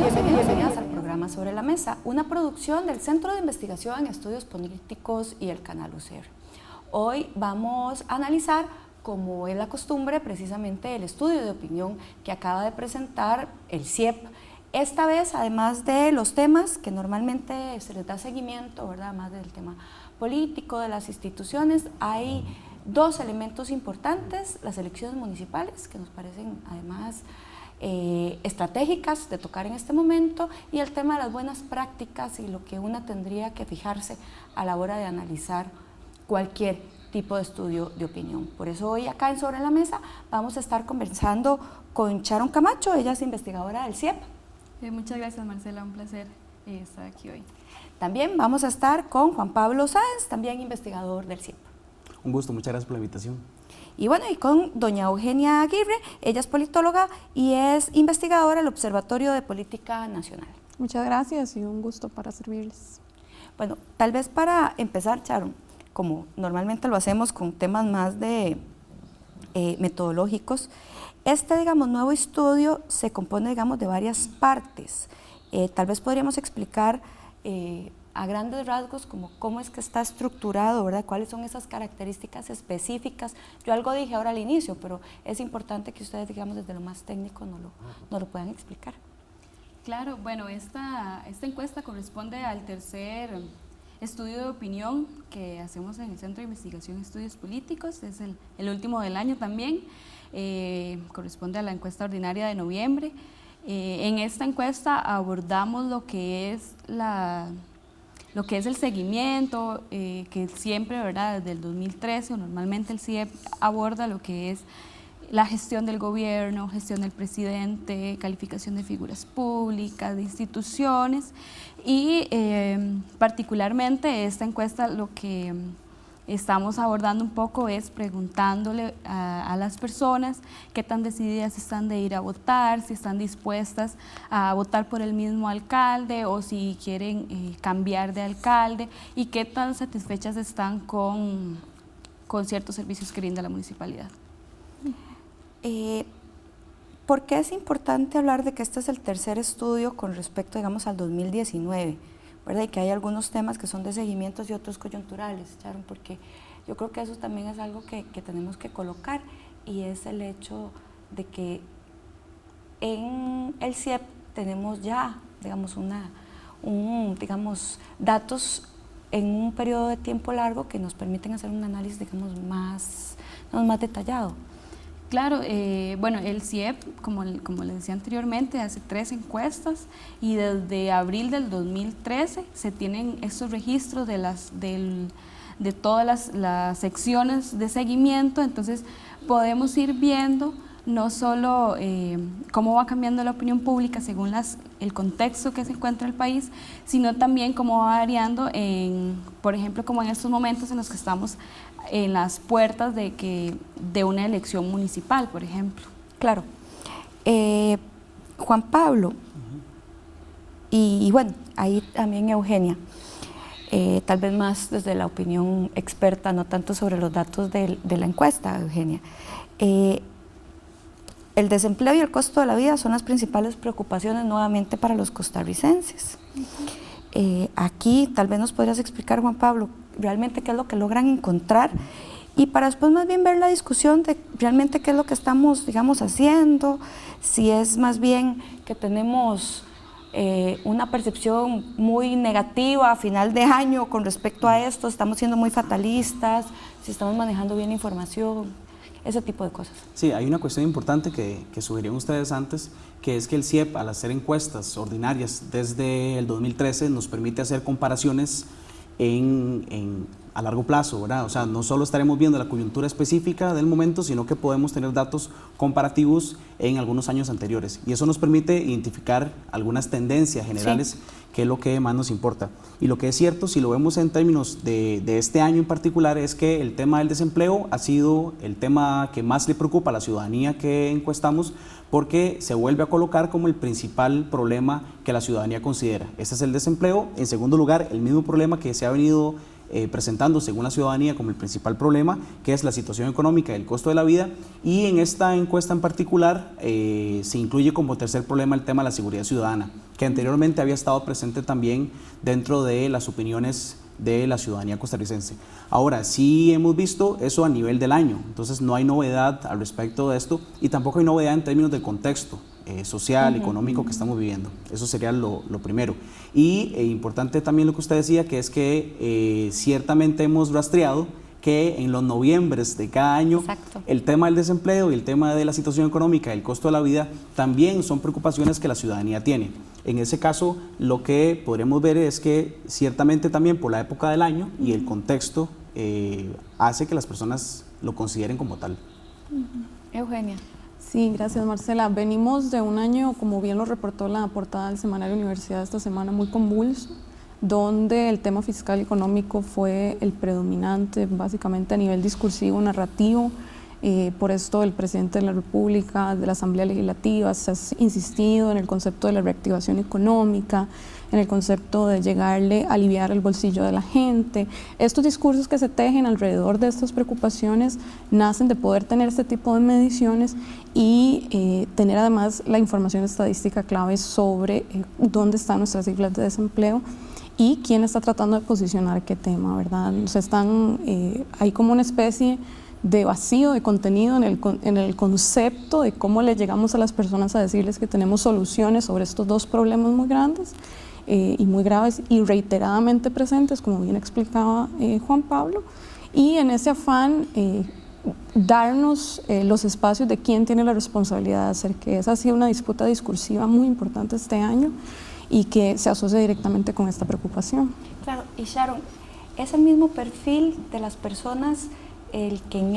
Bienvenidos al programa Sobre la Mesa, una producción del Centro de Investigación en Estudios Políticos y el Canal UCER. Hoy vamos a analizar, como es la costumbre, precisamente el estudio de opinión que acaba de presentar el CIEP. Esta vez, además de los temas que normalmente se les da seguimiento, ¿verdad?, más del tema político, de las instituciones, hay dos elementos importantes: las elecciones municipales, que nos parecen además estratégicas de tocar en este momento, y el tema de las buenas prácticas y lo que una tendría que fijarse a la hora de analizar cualquier tipo de estudio de opinión. Por eso hoy acá en Sobre la Mesa vamos a estar conversando con Sharon Camacho. Ella es investigadora del CIEP. Muchas gracias, Marcela, un placer estar aquí hoy. También vamos a estar con Juan Pablo Sáenz, también investigador del CIEP. Un gusto, muchas gracias por la invitación. Y bueno, y con doña Eugenia Aguirre, ella es politóloga y es investigadora del Observatorio de Política Nacional. Muchas gracias y un gusto para servirles. Bueno, tal vez para empezar, Sharon, como normalmente lo hacemos con temas más de metodológicos, este, digamos, nuevo estudio se compone, digamos, de varias partes. Tal vez podríamos explicar a grandes rasgos como cómo es que está estructurado, ¿verdad? Cuáles son esas características específicas. Yo algo dije ahora al inicio, pero es importante que ustedes, digamos, desde lo más técnico nos lo puedan explicar. Claro, bueno, esta encuesta corresponde al tercer estudio de opinión que hacemos en el Centro de Investigación y Estudios Políticos. Es el último del año también, corresponde a la encuesta ordinaria de noviembre. En esta encuesta abordamos lo que es el seguimiento, que siempre, ¿verdad?, desde el 2013, normalmente el CIEP aborda lo que es la gestión del gobierno, gestión del presidente, calificación de figuras públicas, de instituciones, y particularmente esta encuesta lo que estamos abordando un poco es preguntándole a las personas qué tan decididas están de ir a votar, si están dispuestas a votar por el mismo alcalde o si quieren cambiar de alcalde, y qué tan satisfechas están con ciertos servicios que brinda la municipalidad. ¿Por qué es importante hablar de que este es el tercer estudio con respecto, digamos, al 2019? ¿Verdad? Y que hay algunos temas que son de seguimientos y otros coyunturales, Sharon, porque yo creo que eso también es algo que tenemos que colocar, y es el hecho de que en el CIEP tenemos ya, digamos, datos en un periodo de tiempo largo que nos permiten hacer un análisis, digamos, más detallado. Claro, bueno, el CIEP, como les decía anteriormente, hace 3 encuestas, y desde abril del 2013 se tienen estos registros de todas las secciones de seguimiento. Entonces podemos ir viendo no solo cómo va cambiando la opinión pública según el contexto que se encuentra el país, sino también cómo va variando, por ejemplo, como en estos momentos en los que estamos en las puertas de una elección municipal, por ejemplo. Claro. Juan Pablo, y bueno, ahí también Eugenia, tal vez más desde la opinión experta, no tanto sobre los datos de la encuesta, Eugenia. El desempleo y el costo de la vida son las principales preocupaciones nuevamente para los costarricenses. Aquí tal vez nos podrías explicar, Juan Pablo, realmente qué es lo que logran encontrar, y para después más bien ver la discusión de realmente qué es lo que estamos, digamos, haciendo, si es más bien que tenemos una percepción muy negativa a final de año con respecto a esto, estamos siendo muy fatalistas, si estamos manejando bien la información, ese tipo de cosas. Sí, hay una cuestión importante que sugerían ustedes antes, que es que el CIEP, al hacer encuestas ordinarias desde el 2013, nos permite hacer comparaciones en a largo plazo, ¿verdad? O sea, no solo estaremos viendo la coyuntura específica del momento, sino que podemos tener datos comparativos en algunos años anteriores. Y eso nos permite identificar algunas tendencias generales, sí, que es lo que más nos importa. Y lo que es cierto, si lo vemos en términos de este año en particular, es que el tema del desempleo ha sido el tema que más le preocupa a la ciudadanía que encuestamos, porque se vuelve a colocar como el principal problema que la ciudadanía considera. Ese es el desempleo. En segundo lugar, el mismo problema que se ha venido presentando según la ciudadanía como el principal problema, que es la situación económica y el costo de la vida, y en esta encuesta en particular se incluye como tercer problema el tema de la seguridad ciudadana, que anteriormente había estado presente también dentro de las opiniones de la ciudadanía costarricense. Ahora, sí hemos visto eso a nivel del año, entonces no hay novedad al respecto de esto, y tampoco hay novedad en términos del contexto social, económico que estamos viviendo. Eso sería lo primero. Y importante también lo que usted decía, que es que ciertamente hemos rastreado que en los noviembres de cada año, exacto, el tema del desempleo y el tema de la situación económica y el costo de la vida también son preocupaciones que la ciudadanía tiene. En ese caso, lo que podremos ver es que ciertamente también por la época del año y el contexto hace que las personas lo consideren como tal. Eugenia. Sí, gracias Marcela. Venimos de un año, como bien lo reportó la portada del semanario Universidad esta semana, muy convulso, donde el tema fiscal y económico fue el predominante, básicamente a nivel discursivo, narrativo. Por esto el presidente de la República, de la Asamblea Legislativa, se ha insistido en el concepto de la reactivación económica, en el concepto de llegarle a aliviar el bolsillo de la gente. Estos discursos que se tejen alrededor de estas preocupaciones nacen de poder tener este tipo de mediciones y tener además la información estadística clave sobre dónde están nuestras cifras de desempleo y quién está tratando de posicionar qué tema, ¿verdad? O sea, hay como una especie de vacío de contenido en el concepto de cómo le llegamos a las personas a decirles que tenemos soluciones sobre estos dos problemas muy grandes y muy graves y reiteradamente presentes, como bien explicaba Juan Pablo, y en ese afán darnos los espacios de quién tiene la responsabilidad de hacer que esa ha sido una disputa discursiva muy importante este año y que se asocia directamente con esta preocupación. Claro, y Sharon, ¿es el mismo perfil de las personas el que en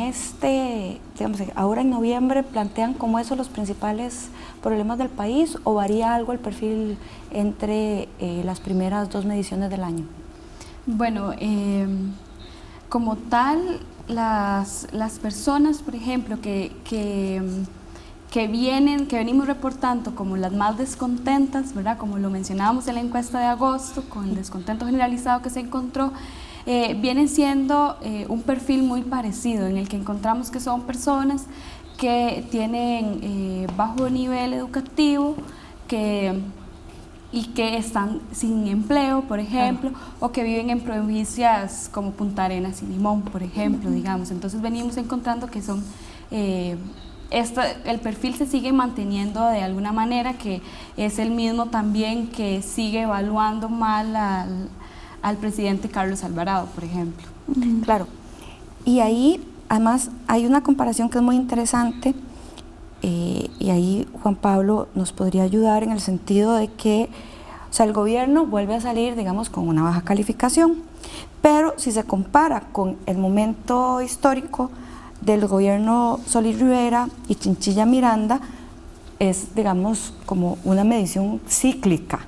digamos, ahora en noviembre plantean como esos los principales problemas del país, o varía algo el perfil entre las primeras dos mediciones del año? Bueno, como tal, las personas, por ejemplo, que venimos reportando como las más descontentas, ¿verdad? Como lo mencionábamos en la encuesta de agosto, con el descontento generalizado que se encontró, vienen siendo un perfil muy parecido, en el que encontramos que son personas que tienen bajo nivel educativo y que están sin empleo, por ejemplo, o que viven en provincias como Punta Arenas y Limón, por ejemplo, digamos. Entonces venimos encontrando que son... el perfil se sigue manteniendo de alguna manera, que es el mismo también que sigue evaluando mal al presidente Carlos Alvarado, por ejemplo. Claro, y ahí además hay una comparación que es muy interesante, y ahí Juan Pablo nos podría ayudar en el sentido de que, o sea, el gobierno vuelve a salir, digamos, con una baja calificación, pero si se compara con el momento histórico del gobierno Solís Rivera y Chinchilla Miranda, es, digamos, como una medición cíclica,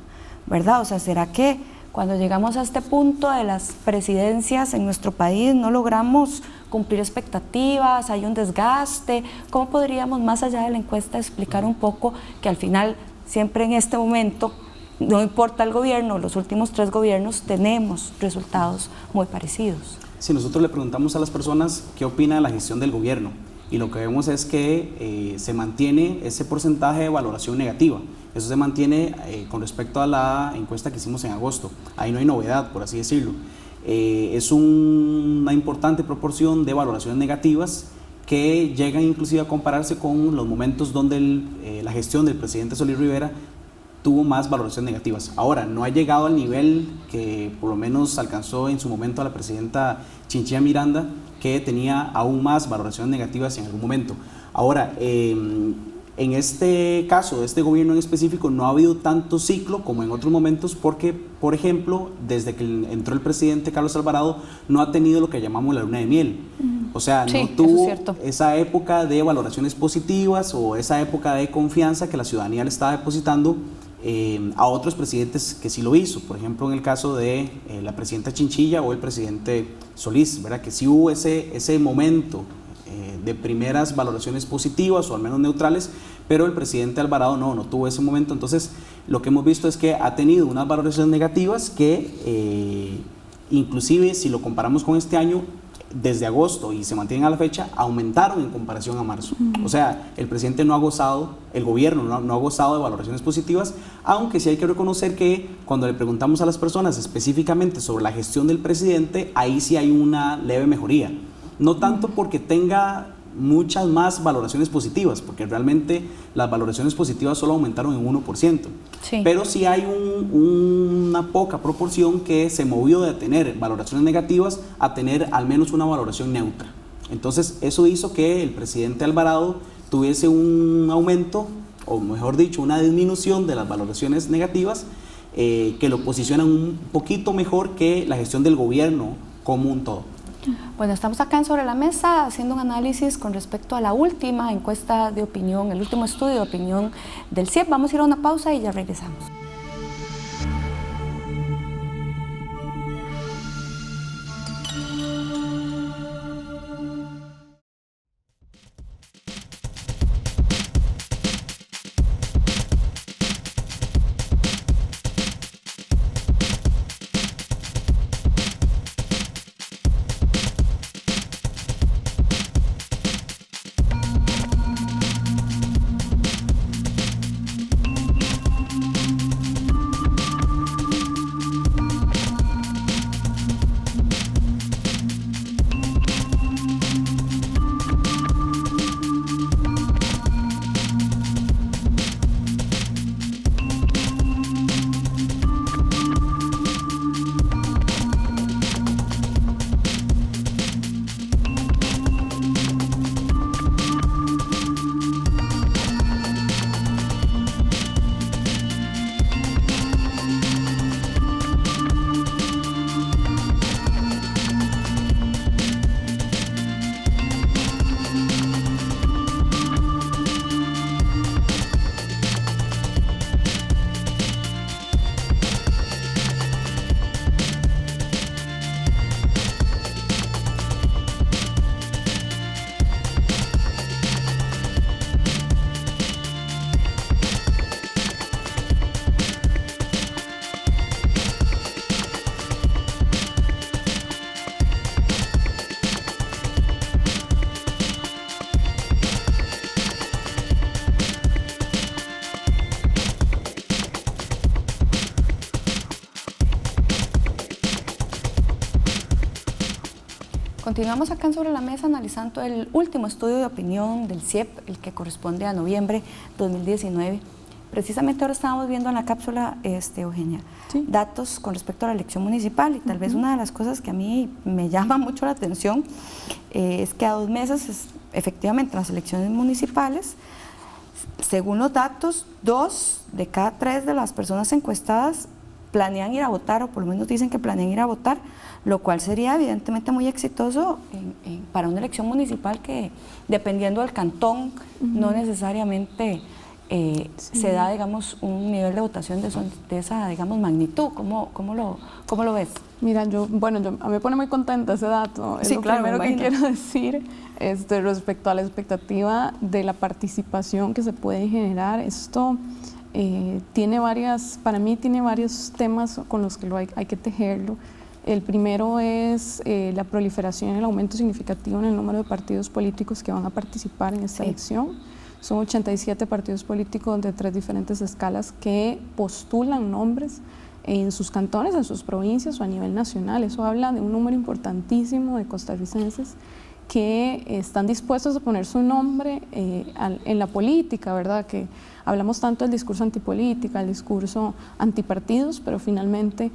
¿verdad? O sea, ¿será que cuando llegamos a este punto de las presidencias en nuestro país no logramos cumplir expectativas, hay un desgaste? ¿Cómo podríamos, más allá de la encuesta, explicar un poco que al final, siempre en este momento, no importa el gobierno, los últimos 3 gobiernos, tenemos resultados muy parecidos? Si nosotros le preguntamos a las personas qué opina de la gestión del gobierno, y lo que vemos es que se mantiene ese porcentaje de valoración negativa. Eso se mantiene con respecto a la encuesta que hicimos en agosto. Ahí no hay novedad, por así decirlo. Es una importante proporción de valoraciones negativas que llegan inclusive a compararse con los momentos donde la gestión del presidente Solís Rivera tuvo más valoraciones negativas. Ahora, no ha llegado al nivel que por lo menos alcanzó en su momento a la presidenta Chinchilla Miranda, que tenía aún más valoraciones negativas en algún momento. Ahora, En este caso, de este gobierno en específico, no ha habido tanto ciclo como en otros momentos porque, por ejemplo, desde que entró el presidente Carlos Alvarado, no ha tenido lo que llamamos la luna de miel. O sea, Sí, no tuvo eso es esa época de valoraciones positivas o esa época de confianza que la ciudadanía le estaba depositando a otros presidentes que sí lo hizo. Por ejemplo, en el caso de la presidenta Chinchilla o el presidente Solís, ¿verdad? Que sí hubo ese momento de primeras valoraciones positivas o al menos neutrales, pero el presidente Alvarado no tuvo ese momento. Entonces, lo que hemos visto es que ha tenido unas valoraciones negativas que, inclusive, si lo comparamos con este año, desde agosto y se mantienen a la fecha, aumentaron en comparación a marzo. O sea, el presidente no ha gozado, el gobierno no ha gozado de valoraciones positivas, aunque sí hay que reconocer que cuando le preguntamos a las personas específicamente sobre la gestión del presidente, ahí sí hay una leve mejoría. No tanto porque tenga muchas más valoraciones positivas, porque realmente las valoraciones positivas solo aumentaron en 1%. Sí. Pero sí hay una poca proporción que se movió de tener valoraciones negativas a tener al menos una valoración neutra. Entonces, eso hizo que el presidente Alvarado tuviese un aumento, o mejor dicho, una disminución de las valoraciones negativas, que lo posicionan un poquito mejor que la gestión del gobierno como un todo. Bueno, estamos acá en Sobre la Mesa haciendo un análisis con respecto a la última encuesta de opinión, el último estudio de opinión del CIEP. Vamos a ir a una pausa y ya regresamos. Continuamos acá en Sobre la Mesa analizando el último estudio de opinión del CIEP, el que corresponde a noviembre 2019. Precisamente ahora estábamos viendo en la cápsula, Eugenia, sí, datos con respecto a la elección municipal, y tal vez una de las cosas que a mí me llama mucho la atención es que a 2 meses, efectivamente, las elecciones municipales, según los datos, 2 de cada 3 de las personas encuestadas planean ir a votar, o por lo menos dicen que planean ir a votar, lo cual sería evidentemente muy exitoso para una elección municipal que, dependiendo del cantón, no necesariamente se da, digamos, un nivel de votación de esa, digamos, magnitud. ¿Cómo lo ves? Mira, a mí me pone muy contenta ese dato. Es lo primero que quiero decir respecto a la expectativa de la participación que se puede generar. Esto para mí tiene varios temas con los que hay que tejerlo. El primero es la proliferación y el aumento significativo en el número de partidos políticos que van a participar en esta elección. Son 87 partidos políticos de 3 diferentes escalas que postulan nombres en sus cantones, en sus provincias o a nivel nacional. Eso habla de un número importantísimo de costarricenses que están dispuestos a poner su nombre en la política, ¿verdad? Que hablamos tanto del discurso antipolítica, el discurso antipartidos, pero finalmente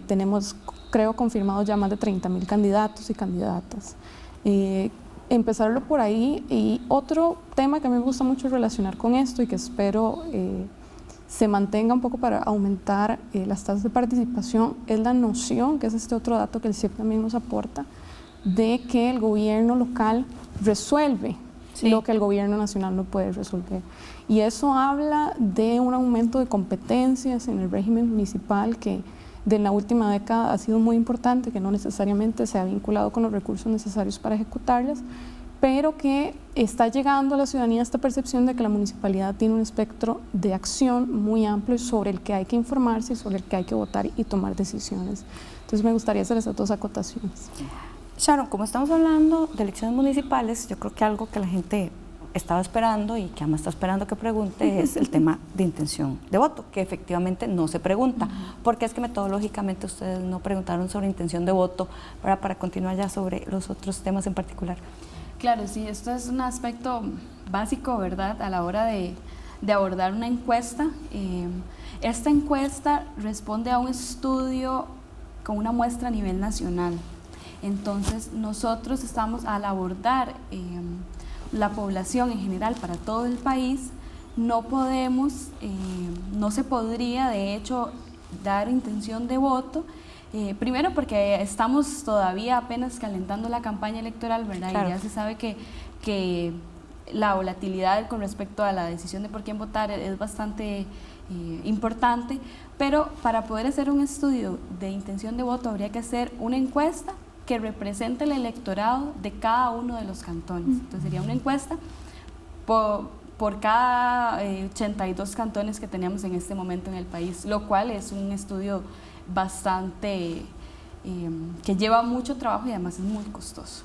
tenemos, creo, confirmados ya más de 30.000 candidatos y candidatas. empezarlo por ahí. Y otro tema que a mí me gusta mucho relacionar con esto y que espero se mantenga un poco para aumentar las tasas de participación es la noción, que es este otro dato que el CIEP también nos aporta, de que el gobierno local resuelve lo que el gobierno nacional no puede resolver. Y eso habla de un aumento de competencias en el régimen municipal que de la última década ha sido muy importante, que no necesariamente se ha vinculado con los recursos necesarios para ejecutarlas, pero que está llegando a la ciudadanía esta percepción de que la municipalidad tiene un espectro de acción muy amplio sobre el que hay que informarse y sobre el que hay que votar y tomar decisiones. Entonces me gustaría hacer esas dos acotaciones. Sharon, como estamos hablando de elecciones municipales, yo creo que algo que la gente estaba esperando y que además está esperando que pregunte es el tema de intención de voto, que efectivamente no se pregunta, porque es que metodológicamente ustedes no preguntaron sobre intención de voto para continuar ya sobre los otros temas en particular. Claro, sí, esto es un aspecto básico, ¿verdad?, a la hora de abordar una encuesta. Esta encuesta responde a un estudio con una muestra a nivel nacional. Entonces, nosotros estamos, al abordar la población en general para todo el país, no se podría, de hecho, dar intención de voto. Primero porque estamos todavía apenas calentando la campaña electoral, ¿verdad? Claro. Y ya se sabe que la volatilidad con respecto a la decisión de por quién votar es bastante importante, pero para poder hacer un estudio de intención de voto habría que hacer una encuesta que represente el electorado de cada uno de los cantones. Entonces sería una encuesta por cada 82 cantones que tenemos en este momento en el país, lo cual es un estudio bastante, que lleva mucho trabajo y además es muy costoso.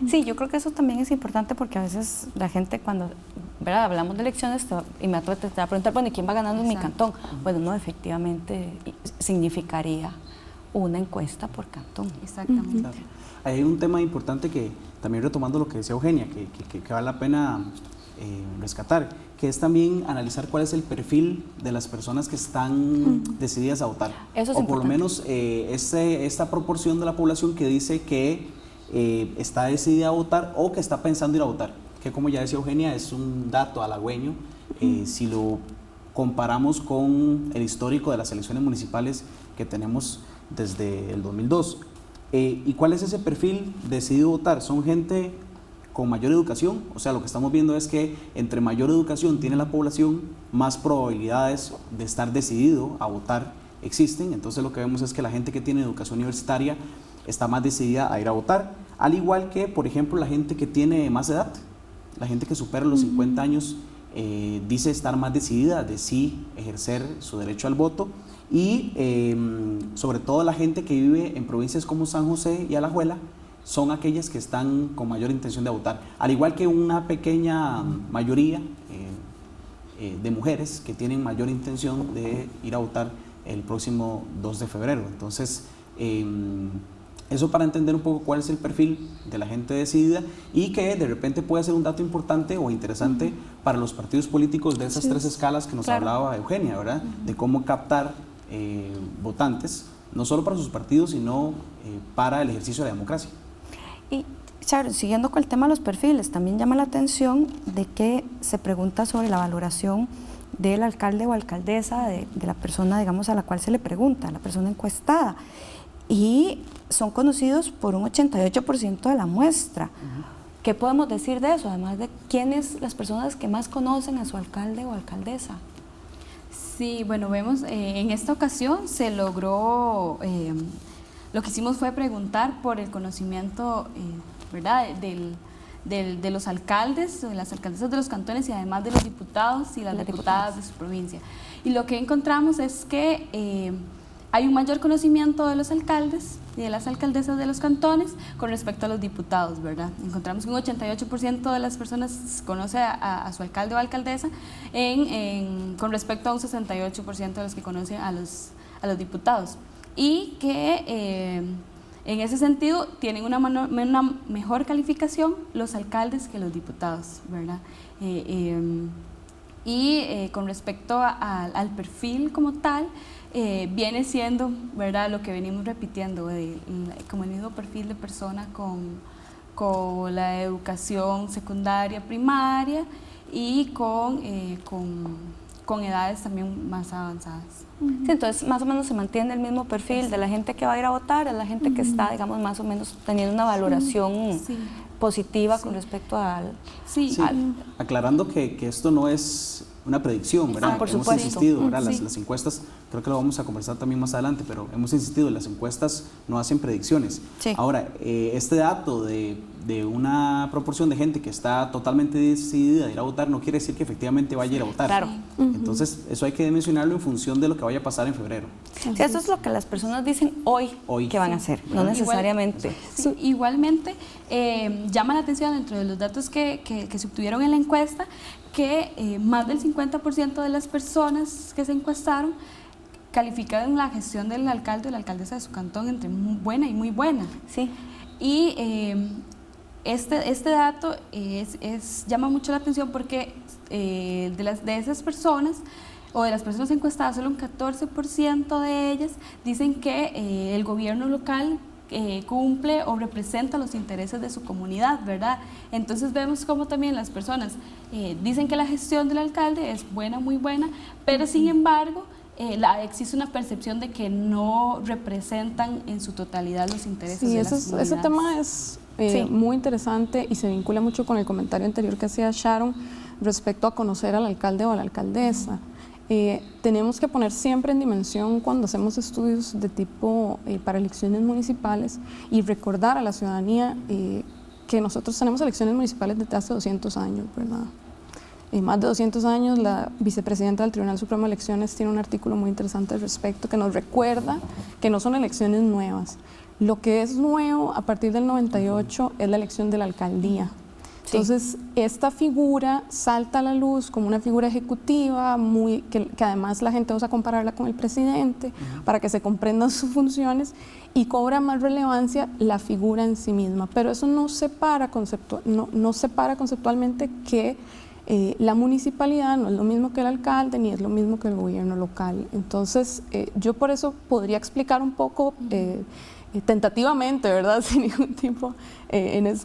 Sí, yo creo que eso también es importante porque a veces la gente cuando, ¿verdad?, hablamos de elecciones inmediatamente te va a preguntar, bueno, ¿y quién va ganando en mi cantón? Bueno, no, efectivamente significaría una encuesta por cantón. Exactamente. Claro. Hay un tema importante que también retomando lo que decía Eugenia, que vale la pena rescatar, que es también analizar cuál es el perfil de las personas que están decididas a votar. Eso es o importante. por lo menos esta proporción de la población que dice que está decidida a votar o que está pensando ir a votar, que como ya decía Eugenia es un dato halagüeño. Si lo comparamos con el histórico de las elecciones municipales que tenemos desde el 2002. ¿Y cuál es ese perfil decidido a votar? Son gente con mayor educación, o sea, lo que estamos viendo es que entre mayor educación tiene la población, más probabilidades de estar decidido a votar existen. Entonces lo que vemos es que la gente que tiene educación universitaria está más decidida a ir a votar, al igual que, por ejemplo, la gente que tiene más edad, la gente que supera los 50 años, dice estar más decidida de sí ejercer su derecho al voto. Y sobre todo la gente que vive en provincias como San José y Alajuela son aquellas que están con mayor intención de votar, al igual que una pequeña mayoría de mujeres que tienen mayor intención de ir a votar el próximo 2 de febrero. Entonces, eso para entender un poco cuál es el perfil de la gente decidida y que de repente puede ser un dato importante o interesante para los partidos políticos de esas tres escalas que nos hablaba Eugenia, ¿verdad? De cómo captar votantes, no solo para sus partidos, sino para el ejercicio de la democracia. Y Sharon, siguiendo con el tema de los perfiles, también llama la atención de que se pregunta sobre la valoración del alcalde o alcaldesa, de la persona, digamos, a la cual se le pregunta, la persona encuestada, y son conocidos por un 88% de la muestra. ¿Qué podemos decir de eso? Además de quiénes las personas que más conocen a su alcalde o alcaldesa. Sí, bueno, vemos, en esta ocasión se logró, lo que hicimos fue preguntar por el conocimiento, ¿verdad?, de los alcaldes, de las alcaldesas de los cantones y además de los diputados y las diputadas de su provincia. Y lo que encontramos es que hay un mayor conocimiento de los alcaldes y de las alcaldesas de los cantones con respecto a los diputados, ¿verdad? Encontramos que un 88% de las personas conoce a su alcalde o alcaldesa con respecto a un 68% de los que conocen a los diputados. Y que en ese sentido tienen una mejor calificación los alcaldes que los diputados, ¿verdad? Con respecto al perfil como tal, viene siendo, ¿verdad?, lo que venimos repitiendo, como el mismo perfil de persona con la educación secundaria, primaria y con edades también más avanzadas. Sí, entonces más o menos se mantiene el mismo perfil de la gente que va a ir a votar, es la gente que está, digamos, más o menos teniendo una valoración positiva con respecto al... Sí, aclarando que esto no es una predicción, ¿verdad? por Hemos supuesto. insistido, ¿verdad? Las encuestas, creo que lo vamos a conversar también más adelante, pero hemos insistido, las encuestas no hacen predicciones. Sí. Ahora, este dato de una proporción de gente que está totalmente decidida a ir a votar no quiere decir que efectivamente vaya a ir a votar. Claro. Entonces, eso hay que mencionarlo en función de lo que vaya a pasar en febrero. Sí, eso es lo que las personas dicen hoy que van a hacer, no necesariamente. Igualmente, llama la atención dentro de los datos que se obtuvieron en la encuesta que más del 50% de las personas que se encuestaron calificaron la gestión del alcalde o la alcaldesa de su cantón entre muy buena y muy buena. Sí. Y este dato llama mucho la atención porque de esas personas o de las personas encuestadas, solo un 14% de ellas dicen que el gobierno local cumple o representa los intereses de su comunidad, ¿verdad? Entonces vemos como también las personas dicen que la gestión del alcalde es buena, muy buena, pero sin embargo existe una percepción de que no representan en su totalidad los intereses de las comunidades. Ese tema es muy interesante y se vincula mucho con el comentario anterior que hacía Sharon respecto a conocer al alcalde o a la alcaldesa. Tenemos que poner siempre en dimensión cuando hacemos estudios de tipo para elecciones municipales y recordar a la ciudadanía que nosotros tenemos elecciones municipales desde hace 200 años, ¿verdad? Más de 200 años, la vicepresidenta del Tribunal Supremo de Elecciones tiene un artículo muy interesante al respecto que nos recuerda que no son elecciones nuevas. Lo que es nuevo a partir del 98 es la elección de la alcaldía. Entonces, esta figura salta a la luz como una figura ejecutiva, que además la gente usa compararla con el presidente para que se comprendan sus funciones y cobra más relevancia la figura en sí misma. Pero eso no separa conceptualmente que la municipalidad no es lo mismo que el alcalde ni es lo mismo que el gobierno local. Entonces, yo por eso podría explicar un poco tentativamente, ¿verdad? Sin ningún tipo,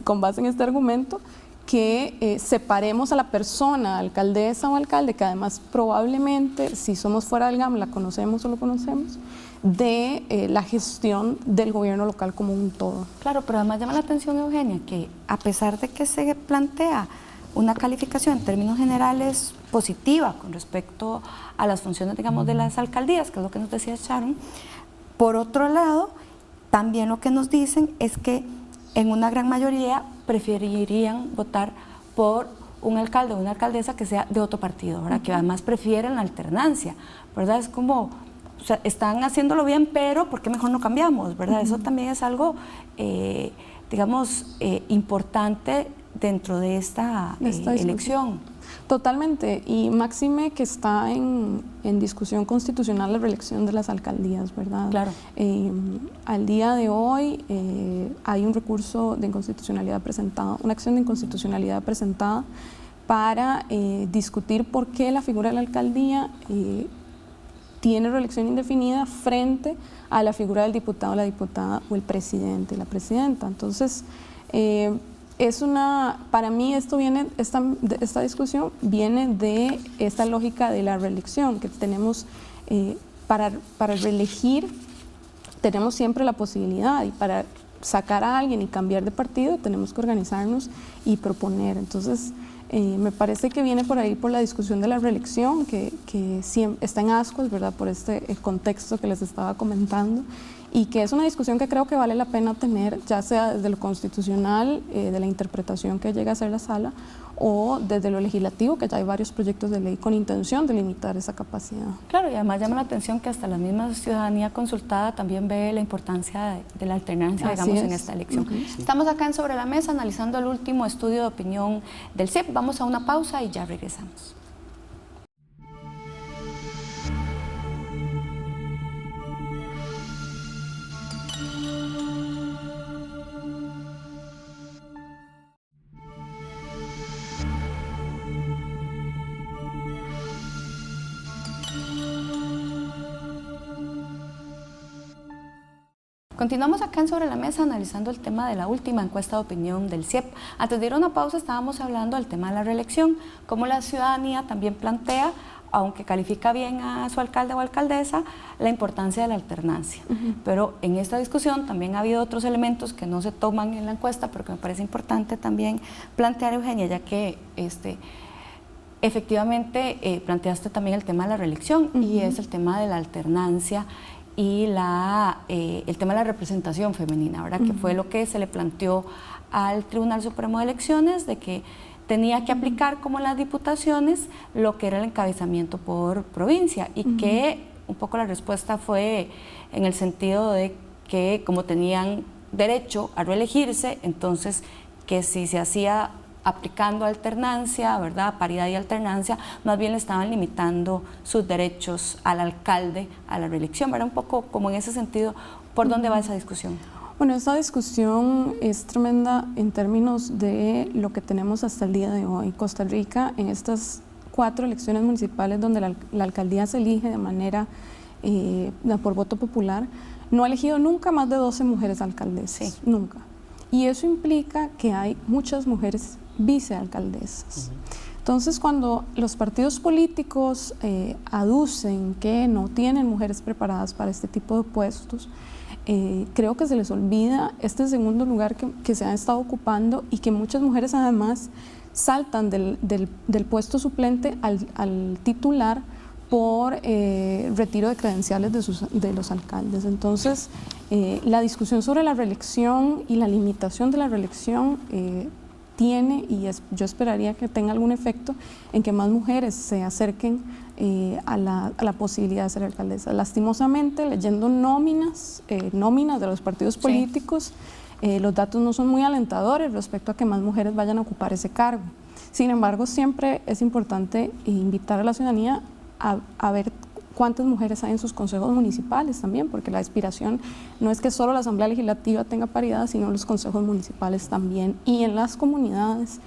con base en este argumento, que separemos a la persona, alcaldesa o alcalde, que además probablemente, si somos fuera del GAM, la conocemos o lo conocemos, de la gestión del gobierno local como un todo. Claro, pero además llama la atención, Eugenia, que a pesar de que se plantea una calificación en términos generales positiva con respecto a las funciones, digamos, de las alcaldías, que es lo que nos decía Sharon, por otro lado, también lo que nos dicen es que en una gran mayoría preferirían votar por un alcalde o una alcaldesa que sea de otro partido, ¿verdad? Que además prefieren la alternancia, ¿verdad? Es como, o sea, están haciéndolo bien, pero ¿por qué mejor no cambiamos, verdad? Eso también es algo, digamos, importante dentro de esta elección. Totalmente, y máxime que está en discusión constitucional la reelección de las alcaldías, ¿verdad? Claro. Al día de hoy hay un recurso de inconstitucionalidad presentado, una acción de inconstitucionalidad presentada para discutir por qué la figura de la alcaldía tiene reelección indefinida frente a la figura del diputado, la diputada o el presidente y la presidenta. Entonces, para mí esta discusión viene de esta lógica de la reelección, que tenemos para reelegir, tenemos siempre la posibilidad, y para sacar a alguien y cambiar de partido tenemos que organizarnos y proponer. Entonces, me parece que viene por ahí por la discusión de la reelección, que siempre está en ascuas, ¿verdad?, por este contexto que les estaba comentando, y que es una discusión que creo que vale la pena tener, ya sea desde lo constitucional, de la interpretación que llega a hacer la sala, o desde lo legislativo, que ya hay varios proyectos de ley con intención de limitar esa capacidad. Claro, y además llama la atención que hasta la misma ciudadanía consultada también ve la importancia de la alternancia, digamos, en esta elección. Estamos acá en Sobre la Mesa analizando el último estudio de opinión del CIEP. Vamos a una pausa y ya regresamos. Continuamos acá en Sobre la Mesa analizando el tema de la última encuesta de opinión del CIEP. Antes de ir a una pausa estábamos hablando del tema de la reelección, cómo la ciudadanía también plantea, aunque califica bien a su alcalde o alcaldesa, la importancia de la alternancia. Pero en esta discusión también ha habido otros elementos que no se toman en la encuesta, pero que me parece importante también plantear, Eugenia, ya que efectivamente planteaste también el tema de la reelección y es el tema de la alternancia y el tema de la representación femenina, ¿verdad? Que fue lo que se le planteó al Tribunal Supremo de Elecciones, de que tenía que aplicar como las diputaciones lo que era el encabezamiento por provincia y que un poco la respuesta fue en el sentido de que como tenían derecho a reelegirse, entonces que si se hacía aplicando alternancia, ¿verdad?, paridad y alternancia, más bien le estaban limitando sus derechos al alcalde a la reelección, ¿verdad? Un poco como en ese sentido, ¿por dónde va esa discusión? Bueno, esta discusión es tremenda en términos de lo que tenemos hasta el día de hoy. Costa Rica, en estas 4 elecciones municipales donde la alcaldía se elige de manera por voto popular, no ha elegido nunca más de 12 mujeres alcaldesas, nunca. Y eso implica que hay muchas mujeres vicealcaldesas. Entonces, cuando los partidos políticos aducen que no tienen mujeres preparadas para este tipo de puestos, creo que se les olvida este segundo lugar que se ha estado ocupando y que muchas mujeres además saltan del puesto suplente al titular por retiro de credenciales de los alcaldes. Entonces, la discusión sobre la reelección y la limitación de la reelección tiene, y yo esperaría que tenga algún efecto en que más mujeres se acerquen a la posibilidad de ser alcaldesa. Lastimosamente, leyendo nóminas de los partidos políticos, los datos no son muy alentadores respecto a que más mujeres vayan a ocupar ese cargo. Sin embargo, siempre es importante invitar a la ciudadanía a ver cuántas mujeres hay en sus consejos municipales también, porque la aspiración no es que solo la Asamblea Legislativa tenga paridad, sino los consejos municipales también, y en las comunidades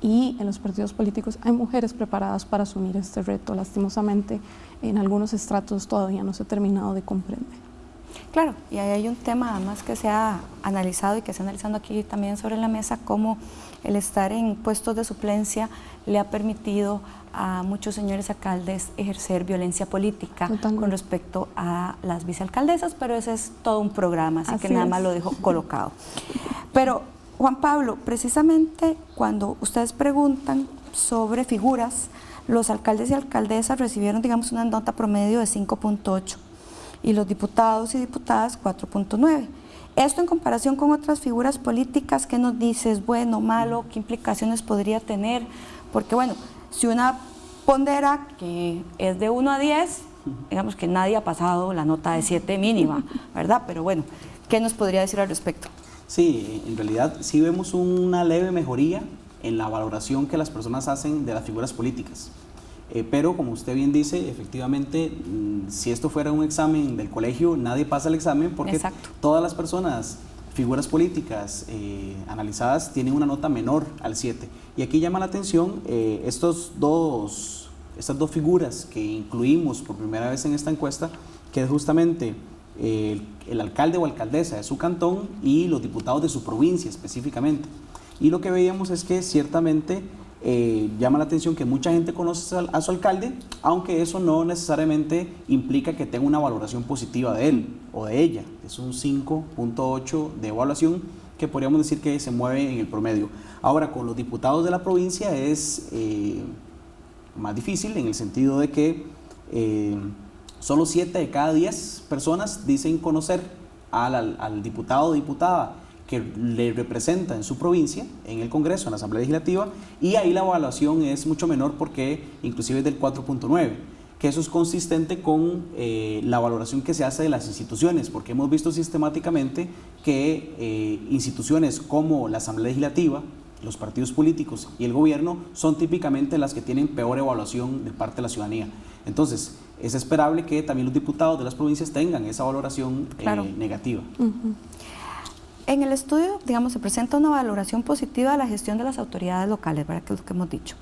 y en los partidos políticos hay mujeres preparadas para asumir este reto. Lastimosamente, en algunos estratos todavía no se ha terminado de comprender. Claro, y ahí hay un tema además que se ha analizado y que se está analizando aquí también sobre la mesa, cómo el estar en puestos de suplencia le ha permitido a muchos señores alcaldes ejercer violencia política con respecto a las vicealcaldesas, pero ese es todo un programa, así que nada más lo dejo colocado. Pero, Juan Pablo, precisamente cuando ustedes preguntan sobre figuras, los alcaldes y alcaldesas recibieron, digamos, una nota promedio de 5.8 y los diputados y diputadas 4.9. Esto en comparación con otras figuras políticas, ¿qué nos dices? ¿Bueno, malo? ¿Qué implicaciones podría tener? Porque, bueno, si una pondera que es de 1 a 10, digamos que nadie ha pasado la nota de 7 mínima, ¿verdad? Pero bueno, ¿qué nos podría decir al respecto? Sí, en realidad sí vemos una leve mejoría en la valoración que las personas hacen de las figuras políticas. Pero como usted bien dice, efectivamente, si esto fuera un examen del colegio, nadie pasa el examen porque todas las personas, figuras políticas analizadas, tienen una nota menor al 7. Y aquí llama la atención estas dos figuras que incluimos por primera vez en esta encuesta, que es justamente el alcalde o alcaldesa de su cantón y los diputados de su provincia específicamente. Y lo que veíamos es que ciertamente llama la atención que mucha gente conoce a su alcalde, aunque eso no necesariamente implica que tenga una valoración positiva de él o de ella. Es un 5.8 de evaluación que podríamos decir que se mueve en el promedio. Ahora, con los diputados de la provincia es más difícil en el sentido de que solo 7 de cada 10 personas dicen conocer al diputado o diputada que le representa en su provincia, en el Congreso, en la Asamblea Legislativa, y ahí la evaluación es mucho menor porque inclusive es del 4.9, que eso es consistente con la valoración que se hace de las instituciones, porque hemos visto sistemáticamente que instituciones como la Asamblea Legislativa, los partidos políticos y el gobierno son típicamente las que tienen peor evaluación de parte de la ciudadanía. Entonces, es esperable que también los diputados de las provincias tengan esa valoración negativa. En el estudio, digamos, se presenta una valoración positiva de la gestión de las autoridades locales, ¿verdad? Que es lo que hemos dicho.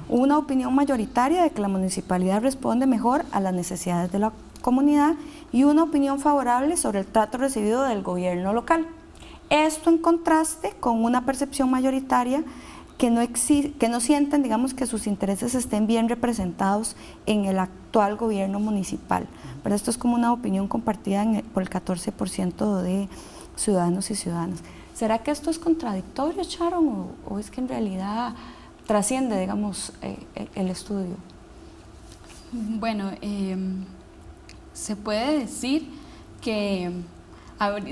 Una opinión mayoritaria de que la municipalidad responde mejor a las necesidades de la comunidad y una opinión favorable sobre el trato recibido del gobierno local. Esto en contraste con una percepción mayoritaria que no sienten, digamos, que sus intereses estén bien representados en el actual gobierno municipal. Pero esto es como una opinión compartida por el 14% de ciudadanos y ciudadanas. ¿Será que esto es contradictorio, Sharon, o es que en realidad trasciende, digamos, el estudio? Bueno, se puede decir que,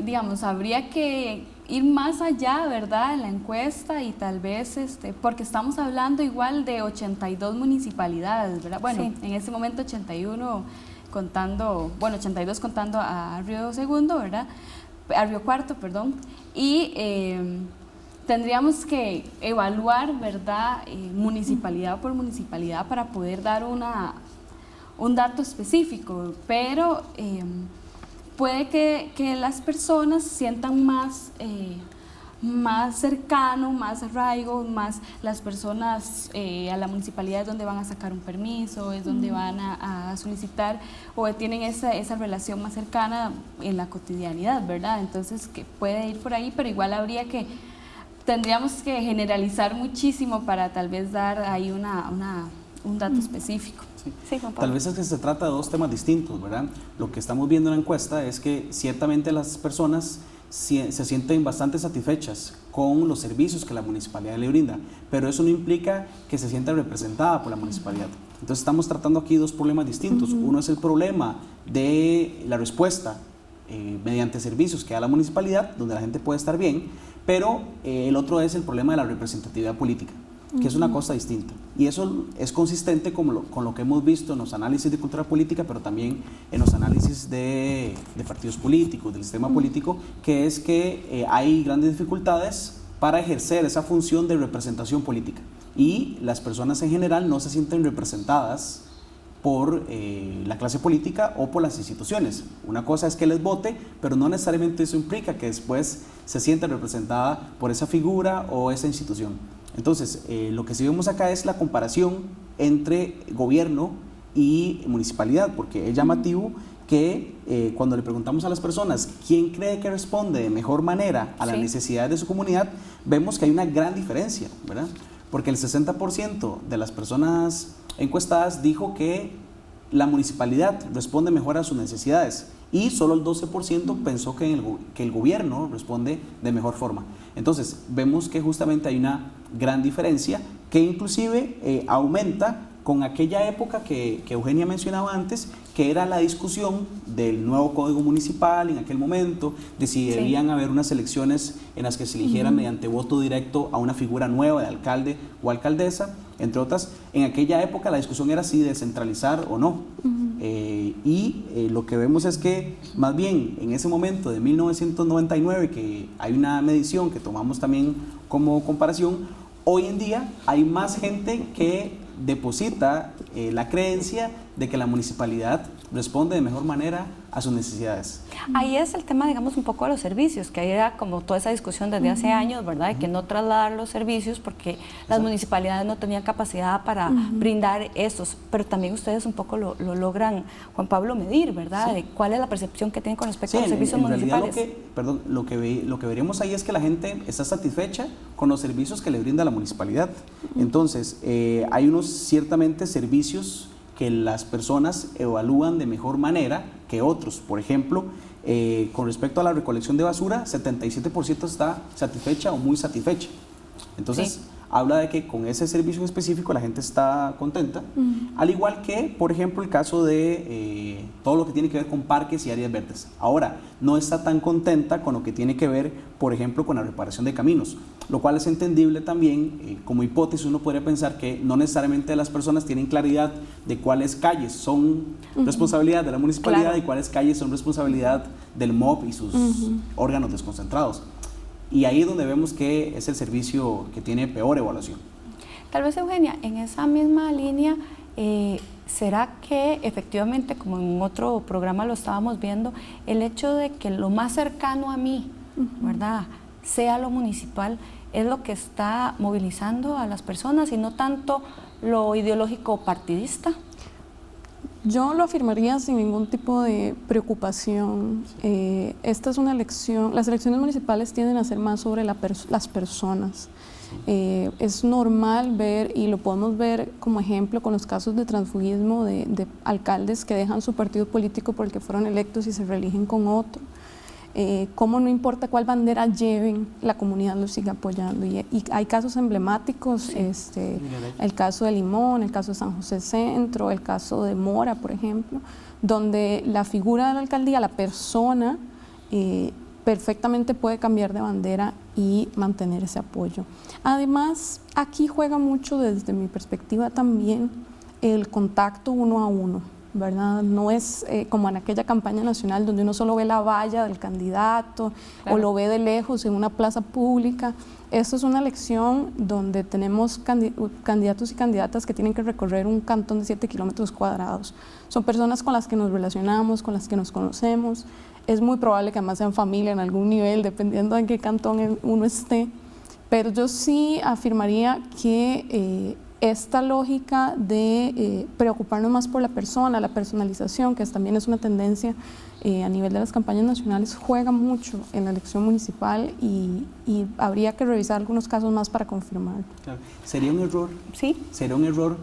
digamos, habría que ir más allá, ¿verdad?, en la encuesta y tal vez, porque estamos hablando igual de 82 municipalidades, ¿verdad? Bueno, sí. En ese momento 81 contando, bueno, 82 contando a Río Segundo, ¿verdad?, a Río Cuarto, perdón, y tendríamos que evaluar, ¿verdad?, municipalidad por municipalidad para poder dar un dato específico, pero puede que las personas sientan más cercano, más arraigo, más las personas a la municipalidad es donde van a sacar un permiso, es donde van a solicitar o tienen esa relación más cercana en la cotidianidad, ¿verdad? Entonces que puede ir por ahí, pero igual tendríamos que generalizar muchísimo para tal vez dar ahí un dato específico. Sí. Sí, tal vez es que se trata de dos temas distintos, ¿verdad? Lo que estamos viendo en la encuesta es que ciertamente las personas se sienten bastante satisfechas con los servicios que la municipalidad le brinda, pero eso no implica que se sienta representada por la municipalidad. Entonces estamos tratando aquí dos problemas distintos. Uno es el problema de la respuesta mediante servicios que da la municipalidad, donde la gente puede estar bien, pero el otro es el problema de la representatividad política, que es una cosa distinta. Y eso es consistente con lo que hemos visto en los análisis de cultura política, pero también en los análisis de partidos políticos, del sistema político, que es que hay grandes dificultades para ejercer esa función de representación política. Y las personas en general no se sienten representadas por la clase política o por las instituciones. Una cosa es que les vote, pero no necesariamente eso implica que después se sienta representada por esa figura o esa institución. Entonces, lo que sí vemos acá es la comparación entre gobierno y municipalidad, porque es llamativo que cuando le preguntamos a las personas quién cree que responde de mejor manera a las necesidades de su comunidad, vemos que hay una gran diferencia, ¿verdad? Porque el 60% de las personas encuestadas dijo que la municipalidad responde mejor a sus necesidades y solo el 12% pensó que el gobierno responde de mejor forma. Entonces, vemos que justamente hay una gran diferencia que inclusive aumenta con aquella época que Eugenia mencionaba antes, que era la discusión del nuevo código municipal en aquel momento, de si debían haber unas elecciones en las que se eligieran mediante voto directo a una figura nueva de alcalde o alcaldesa, entre otras. En aquella época la discusión era si descentralizar o no. Lo que vemos es que más bien en ese momento de 1999, que hay una medición que tomamos también como comparación, hoy en día hay más gente que deposita la creencia de que la municipalidad responde de mejor manera a sus necesidades. Ahí es el tema, digamos, un poco de los servicios, que ahí era como toda esa discusión desde hace años, ¿verdad?, de que no trasladar los servicios porque las municipalidades no tenían capacidad para brindar esos, pero también ustedes un poco lo logran, Juan Pablo, medir, ¿verdad?, de cuál es la percepción que tienen con respecto a los servicios municipales. Lo que veríamos ahí es que la gente está satisfecha con los servicios que le brinda la municipalidad. Entonces, hay unos ciertamente servicios que las personas evalúan de mejor manera que otros. Por ejemplo, con respecto a la recolección de basura, 77% está satisfecha o muy satisfecha. Entonces, habla de que con ese servicio específico la gente está contenta, al igual que, por ejemplo, el caso de todo lo que tiene que ver con parques y áreas verdes. Ahora, no está tan contenta con lo que tiene que ver, por ejemplo, con la reparación de caminos, lo cual es entendible también. Como hipótesis, uno podría pensar que no necesariamente las personas tienen claridad de cuáles calles son responsabilidad de la municipalidad y cuáles calles son responsabilidad del MOB y sus órganos desconcentrados. Y ahí es donde vemos que es el servicio que tiene peor evaluación. Tal vez, Eugenia, en esa misma línea, ¿será que efectivamente, como en otro programa lo estábamos viendo, el hecho de que lo más cercano a mí, ¿verdad?, sea lo municipal, es lo que está movilizando a las personas y no tanto lo ideológico partidista? Yo lo afirmaría sin ningún tipo de preocupación. Esta es una elección, las elecciones municipales tienden a ser más sobre las personas. Es normal ver, y lo podemos ver como ejemplo con los casos de transfugismo de alcaldes que dejan su partido político porque fueron electos y se reeligen con otro. Cómo no importa cuál bandera lleven, la comunidad los sigue apoyando. Y hay casos emblemáticos, el caso de Limón, el caso de San José Centro, el caso de Mora, por ejemplo, donde la figura de la alcaldía, la persona, perfectamente puede cambiar de bandera y mantener ese apoyo. Además, aquí juega mucho, desde mi perspectiva también, el contacto uno a uno, ¿verdad? No es como en aquella campaña nacional donde uno solo ve la valla del candidato, claro, o lo ve de lejos en una plaza pública. Esto es una elección donde tenemos candidatos y candidatas que tienen que recorrer un cantón de 7 kilómetros cuadrados. Son personas con las que nos relacionamos, con las que nos conocemos. Es muy probable que además sean familia en algún nivel, dependiendo de en qué cantón uno esté. Pero yo sí afirmaría que esta lógica de preocuparnos más por la persona, la personalización, que también es una tendencia a nivel de las campañas nacionales, juega mucho en la elección municipal y habría que revisar algunos casos más para confirmarlo. Claro. ¿Sería un error? Sí. ¿Sería un error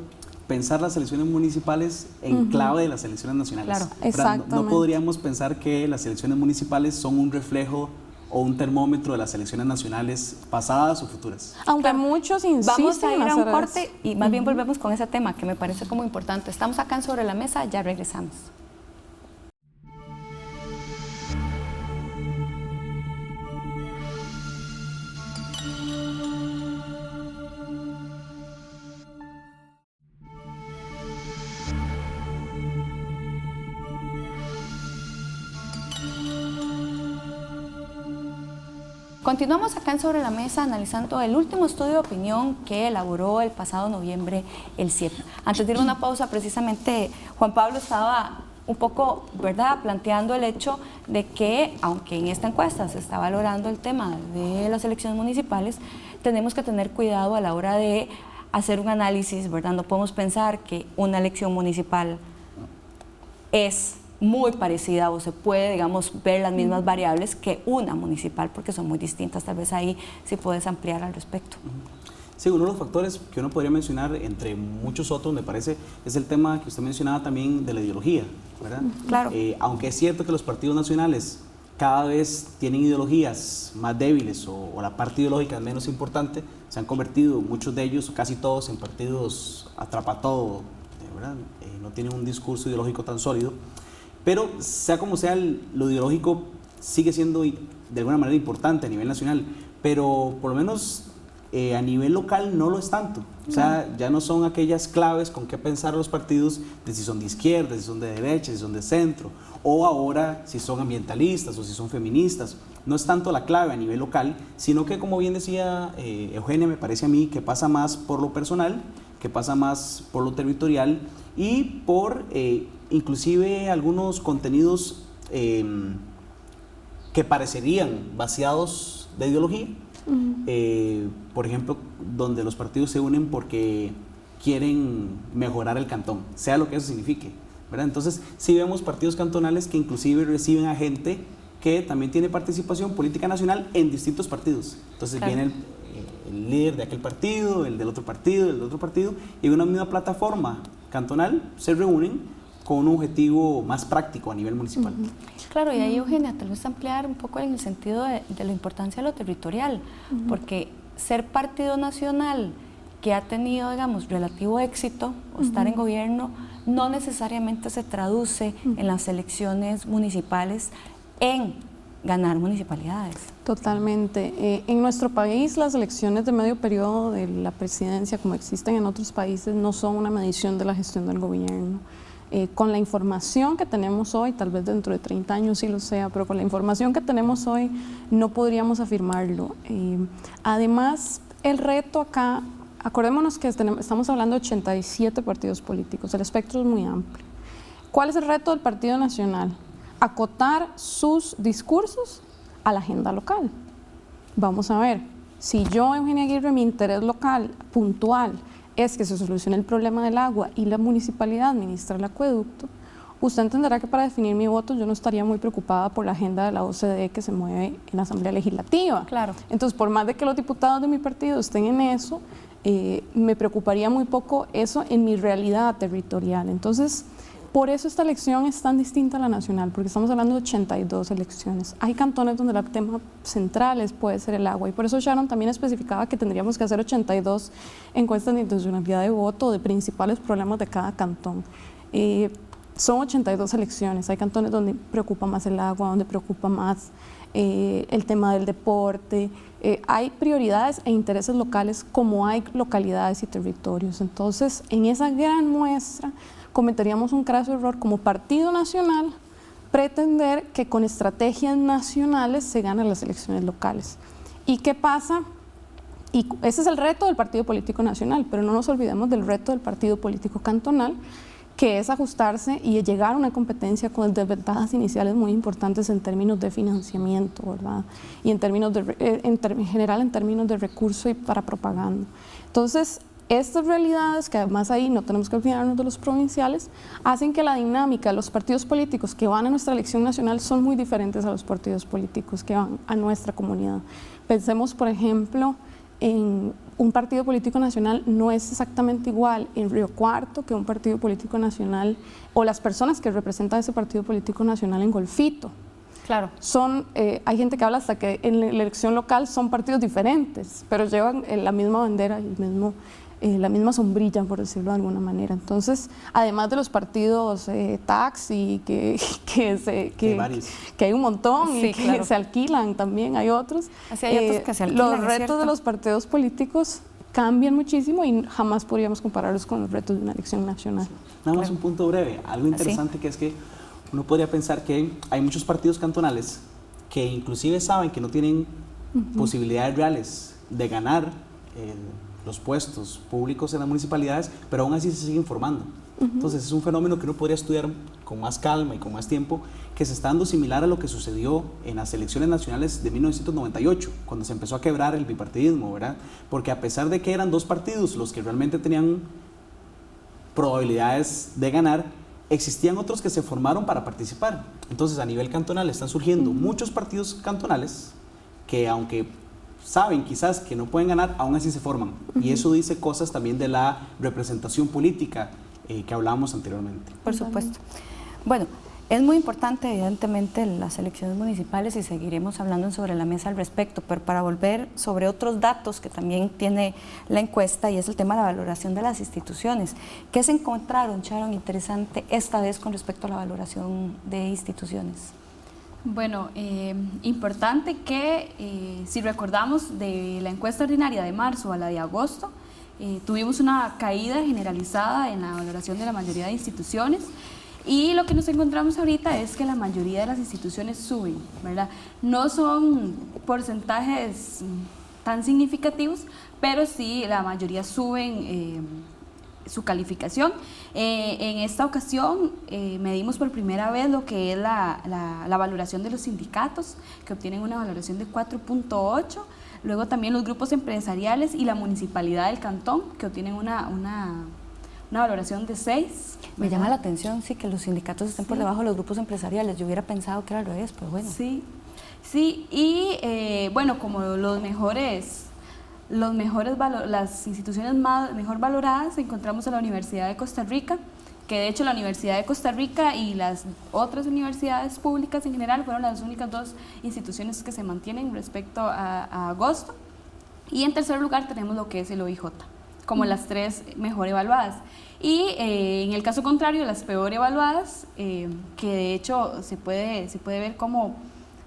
pensar las elecciones municipales en clave de las elecciones nacionales? Claro, exactamente. No podríamos pensar que las elecciones municipales son un reflejo o un termómetro de las elecciones nacionales pasadas o futuras. Aunque claro, muchos insisten. Vamos a ir a un corte eso, y más bien volvemos con ese tema que me parece como importante. Estamos acá en Sobre la Mesa, ya regresamos. Continuamos acá en Sobre la Mesa analizando el último estudio de opinión que elaboró el pasado noviembre el CIEP. Antes de ir a una pausa, precisamente Juan Pablo estaba un poco, ¿verdad?, planteando el hecho de que, aunque en esta encuesta se está valorando el tema de las elecciones municipales, tenemos que tener cuidado a la hora de hacer un análisis, ¿verdad? No podemos pensar que una elección municipal es muy parecida o se puede, digamos, ver las mismas variables que una municipal, porque son muy distintas. Tal vez ahí sí puedes ampliar al respecto. Sí, uno de los factores que uno podría mencionar, entre muchos otros, me parece, es el tema que usted mencionaba también de la ideología, ¿verdad? Claro. Aunque es cierto que los partidos nacionales cada vez tienen ideologías más débiles o la parte ideológica es menos importante, se han convertido muchos de ellos, o casi todos, en partidos atrapatodo, ¿verdad? No tienen un discurso ideológico tan sólido. Pero sea como sea, lo ideológico sigue siendo de alguna manera importante a nivel nacional, pero por lo menos a nivel local no lo es tanto. O sea, ya no son aquellas claves con qué pensar los partidos de si son de izquierda, si son de derecha, si son de centro, o ahora si son ambientalistas o si son feministas. No es tanto la clave a nivel local, sino que, como bien decía Eugenia, me parece a mí que pasa más por lo personal, que pasa más por lo territorial y por inclusive algunos contenidos que parecerían vaciados de ideología. Por ejemplo, donde los partidos se unen porque quieren mejorar el cantón, sea lo que eso signifique, ¿verdad? Entonces, sí vemos partidos cantonales que inclusive reciben a gente que también tiene participación política nacional en distintos partidos. Entonces, claro, viene el líder de aquel partido, el del otro partido, el del otro partido, y en una misma plataforma cantonal se reúnen con un objetivo más práctico a nivel municipal. Claro, y ahí, Eugenia, tal vez ampliar un poco en el sentido de la importancia de lo territorial, porque ser partido nacional que ha tenido, digamos, relativo éxito o estar en gobierno, no necesariamente se traduce en las elecciones municipales en ganar municipalidades. Totalmente. En nuestro país, las elecciones de medio periodo de la presidencia, como existen en otros países, no son una medición de la gestión del gobierno. Con la información que tenemos hoy, tal vez dentro de 30 años sí lo sea, pero con la información que tenemos hoy no podríamos afirmarlo. Además, el reto acá, acordémonos que estamos hablando de 87 partidos políticos, el espectro es muy amplio. ¿Cuál es el reto del Partido Nacional? Acotar sus discursos a la agenda local. Vamos a ver, si yo, Eugenia Aguirre, mi interés local, puntual, es que se solucione el problema del agua y la municipalidad administra el acueducto, usted entenderá que para definir mi voto yo no estaría muy preocupada por la agenda de la OCDE que se mueve en la Asamblea Legislativa. Claro. Entonces, por más de que los diputados de mi partido estén en eso, me preocuparía muy poco eso en mi realidad territorial. Entonces, por eso esta elección es tan distinta a la nacional, porque estamos hablando de 82 elecciones. Hay cantones donde el tema central puede ser el agua, y por eso Sharon también especificaba que tendríamos que hacer 82 encuestas de intencionalidad de voto de principales problemas de cada cantón. Son 82 elecciones, hay cantones donde preocupa más el agua, donde preocupa más el tema del deporte, hay prioridades e intereses locales como hay localidades y territorios. Entonces, en esa gran muestra cometeríamos un craso error como partido nacional pretender que con estrategias nacionales se ganan las elecciones locales. ¿Y qué pasa? Y ese es el reto del partido político nacional, pero no nos olvidemos del reto del partido político cantonal, que es ajustarse y llegar a una competencia con desventajas iniciales muy importantes en términos de financiamiento, ¿verdad? Y en términos en general en términos de recursos y para propaganda. Entonces, estas realidades, que además ahí no tenemos que olvidarnos de los provinciales, hacen que la dinámica de los partidos políticos que van a nuestra elección nacional son muy diferentes a los partidos políticos que van a nuestra comunidad. Pensemos, por ejemplo, en un partido político nacional no es exactamente igual en Río Cuarto que un partido político nacional, o las personas que representan ese partido político nacional en Golfito. Claro. Hay gente que habla hasta que en la elección local son partidos diferentes, pero llevan la misma bandera y la misma sombrilla, por decirlo de alguna manera. Entonces, además de los partidos taxi, que hay un montón, sí, y que claro, se alquilan también, hay otros. Así hay otros que se alquilan, los retos de los partidos políticos cambian muchísimo y jamás podríamos compararlos con los retos de una elección nacional. Sí. Nada más un punto breve, algo interesante que es que uno podría pensar que hay muchos partidos cantonales que inclusive saben que no tienen posibilidades reales de ganar los puestos públicos en las municipalidades, pero aún así se siguen formando. Entonces es un fenómeno que uno podría estudiar con más calma y con más tiempo, que se está dando similar a lo que sucedió en las elecciones nacionales de 1998, cuando se empezó a quebrar el bipartidismo, ¿verdad? Porque a pesar de que eran dos partidos los que realmente tenían probabilidades de ganar, existían otros que se formaron para participar. Entonces, a nivel cantonal están surgiendo muchos partidos cantonales que, aunque saben quizás que no pueden ganar, aún así se forman. Y eso dice cosas también de la representación política que hablábamos anteriormente. Por supuesto. Bueno, es muy importante, evidentemente, las elecciones municipales y seguiremos hablando sobre la mesa al respecto, pero para volver sobre otros datos que también tiene la encuesta, y es el tema de la valoración de las instituciones. ¿Qué se encontraron, Sharon, interesante esta vez con respecto a la valoración de instituciones? Bueno, importante que si recordamos de la encuesta ordinaria de marzo a la de agosto, tuvimos una caída generalizada en la valoración de la mayoría de instituciones. Y lo que nos encontramos ahorita es que la mayoría de las instituciones suben, ¿verdad? No son porcentajes tan significativos, pero sí la mayoría suben su calificación. En esta ocasión medimos por primera vez lo que es la valoración de los sindicatos, que obtienen una valoración de 4.8, luego también los grupos empresariales y la municipalidad del cantón, que obtienen una valoración de 6. Me llama la atención, sí, que los sindicatos estén por debajo de los grupos empresariales. Yo hubiera pensado que era al revés, pero bueno. Sí, y bueno, como las instituciones mejor valoradas encontramos a la Universidad de Costa Rica, que de hecho la Universidad de Costa Rica y las otras universidades públicas en general fueron las únicas dos instituciones que se mantienen respecto a agosto. Y en tercer lugar tenemos lo que es el OIJ, como las tres mejor evaluadas. Y en el caso contrario, las peor evaluadas, que de hecho se puede ver cómo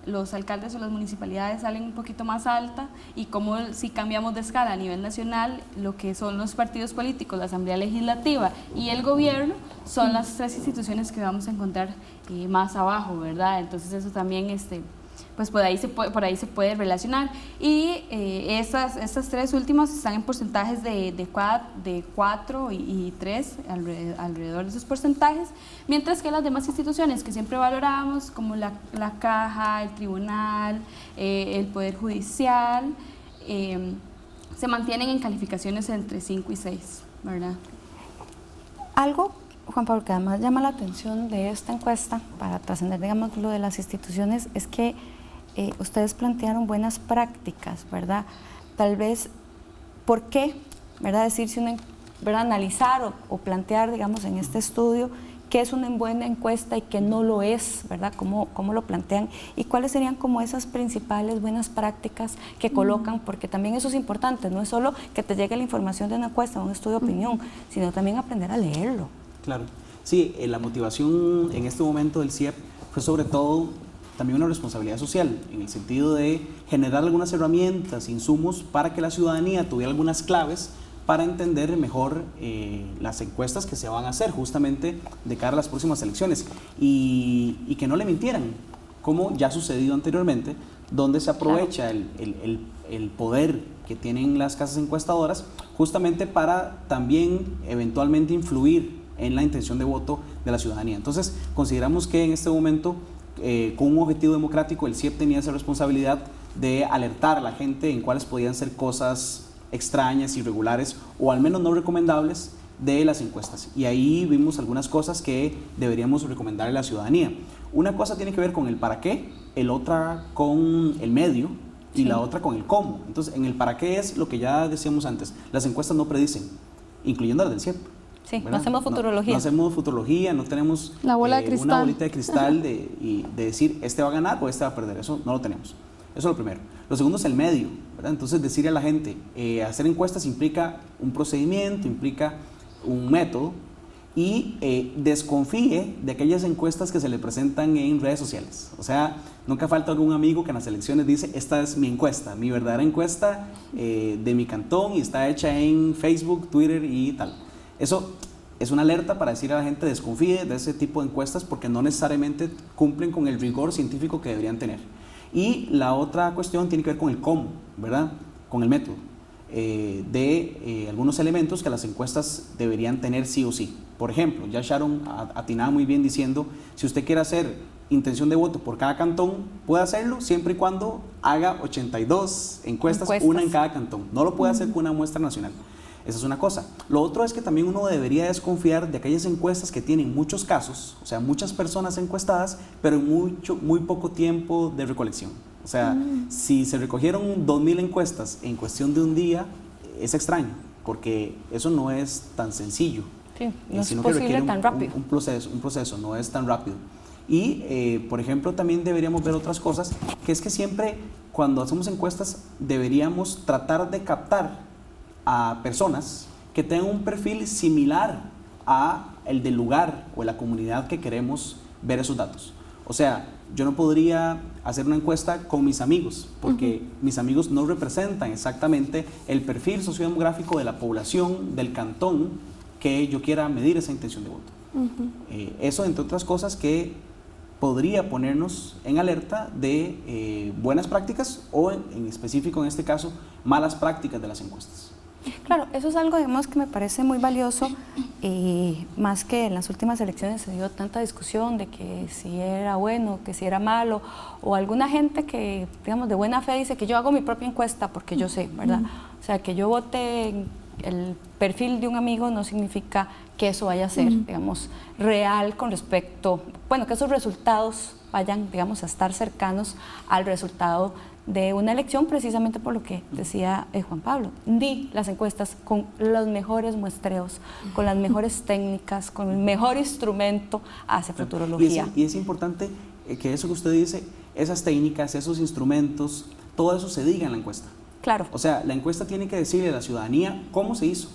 los alcaldes o las municipalidades salen un poquito más alta, y cómo si cambiamos de escala a nivel nacional, lo que son los partidos políticos, la Asamblea Legislativa y el gobierno, son las tres instituciones que vamos a encontrar más abajo, ¿verdad? Entonces eso también pues por ahí se puede relacionar. Y estas tres últimas están en porcentajes de 4 y 3, alrededor de esos porcentajes, mientras que las demás instituciones que siempre valorábamos, como la Caja, el Tribunal, el Poder Judicial, se mantienen en calificaciones entre 5 y 6. ¿verdad? Algo, Juan Pablo, que además llama la atención de esta encuesta, para trascender, digamos, lo de las instituciones, es que ustedes plantearon buenas prácticas, ¿verdad? Tal vez, ¿por qué? ¿Verdad? Decir si una, ¿verdad? Analizar o plantear, digamos, en este estudio qué es una buena encuesta y qué no lo es, ¿verdad? ¿Cómo lo plantean? Y cuáles serían como esas principales buenas prácticas que colocan, porque también eso es importante, no es solo que te llegue la información de una encuesta, un estudio de opinión, sino también aprender a leerlo. Claro, sí, la motivación en este momento del CIEP fue sobre todo también una responsabilidad social, en el sentido de generar algunas herramientas, insumos para que la ciudadanía tuviera algunas claves para entender mejor las encuestas que se van a hacer justamente de cara a las próximas elecciones y que no le mintieran, como ya ha sucedido anteriormente, donde se aprovecha el poder que tienen las casas encuestadoras justamente para también eventualmente influir en la intención de voto de la ciudadanía. Entonces, consideramos que en este momento, con un objetivo democrático, el CIEP tenía esa responsabilidad de alertar a la gente en cuáles podían ser cosas extrañas, irregulares o al menos no recomendables de las encuestas. Y ahí vimos algunas cosas que deberíamos recomendarle a la ciudadanía. Una cosa tiene que ver con el para qué, el otra con el medio y la otra con el cómo. Entonces, en el para qué es lo que ya decíamos antes, las encuestas no predicen, incluyendo las del CIEP. Sí, ¿verdad? no hacemos futurología. No hacemos futurología, no tenemos La bola de cristal. una bolita de cristal de decir este va a ganar o este va a perder. Eso no lo tenemos. Eso es lo primero. Lo segundo es el medio, ¿verdad? Entonces, decirle a la gente, hacer encuestas implica un procedimiento, implica un método, y desconfíe de aquellas encuestas que se le presentan en redes sociales. O sea, nunca falta algún amigo que en las elecciones dice, esta es mi encuesta, mi verdadera encuesta de mi cantón y está hecha en Facebook, Twitter y tal. Eso es una alerta para decir a la gente, desconfíe de ese tipo de encuestas porque no necesariamente cumplen con el rigor científico que deberían tener. Y la otra cuestión tiene que ver con el cómo, ¿verdad? Con el método de algunos elementos que las encuestas deberían tener sí o sí. Por ejemplo, ya Sharon atinaba muy bien diciendo, si usted quiere hacer intención de voto por cada cantón, puede hacerlo siempre y cuando haga 82 encuestas, una en cada cantón. No lo puede hacer con una muestra nacional. Esa es una cosa. Lo otro es que también uno debería desconfiar de aquellas encuestas que tienen muchos casos, o sea, muchas personas encuestadas, pero en muy poco tiempo de recolección. O sea, si se recogieron 2000 encuestas en cuestión de un día, es extraño, porque eso no es tan sencillo. Sí, no es sino posible que requiere tan rápido. Un proceso, no es tan rápido. Y, por ejemplo, también deberíamos ver otras cosas, que es que siempre cuando hacemos encuestas deberíamos tratar de captar a personas que tengan un perfil similar a el del lugar o de la comunidad que queremos ver esos datos. O sea, yo no podría hacer una encuesta con mis amigos, porque mis amigos no representan exactamente el perfil sociodemográfico de la población del cantón que yo quiera medir esa intención de voto. Eso, entre otras cosas, que podría ponernos en alerta de buenas prácticas o, en específico en este caso, malas prácticas de las encuestas. Claro, eso es algo, digamos, que me parece muy valioso, más que en las últimas elecciones se dio tanta discusión de que si era bueno, que si era malo, o alguna gente que, digamos, de buena fe dice que yo hago mi propia encuesta porque yo sé, ¿verdad? O sea, que yo vote en el perfil de un amigo no significa que eso vaya a ser, digamos, real con respecto, bueno, que esos resultados vayan, digamos, a estar cercanos al resultado de una elección, precisamente por lo que decía Juan Pablo. Di las encuestas con los mejores muestreos, con las mejores técnicas, con el mejor instrumento hacia futurología. Y es importante que eso que usted dice, esas técnicas, esos instrumentos, todo eso se diga en la encuesta. Claro. O sea, la encuesta tiene que decirle a la ciudadanía cómo se hizo,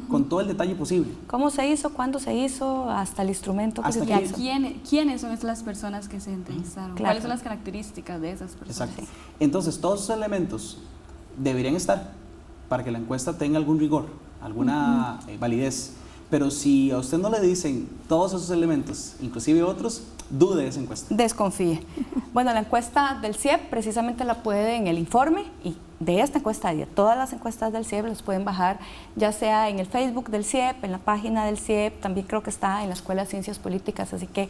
con todo el detalle posible. ¿Cómo se hizo? ¿Cuándo se hizo? Hasta el instrumento que se utilizó. ¿Quiénes son las personas que se entrevistaron? Claro. ¿Cuáles son las características de esas personas? Exacto. Entonces, todos esos elementos deberían estar para que la encuesta tenga algún rigor, alguna validez. Pero si a usted no le dicen todos esos elementos, inclusive otros, dude de esa encuesta. Desconfíe. Bueno, la encuesta del CIEP precisamente la puede en el informe, y de esta encuesta y de todas las encuestas del CIEP las pueden bajar, ya sea en el Facebook del CIEP, en la página del CIEP, también creo que está en la Escuela de Ciencias Políticas, así que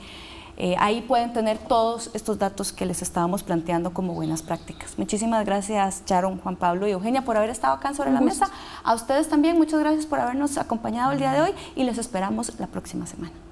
Ahí pueden tener todos estos datos que les estábamos planteando como buenas prácticas. Muchísimas gracias, Sharon, Juan Pablo y Eugenia, por haber estado acá sobre la mesa. A ustedes también, muchas gracias por habernos acompañado el día de hoy y les esperamos la próxima semana.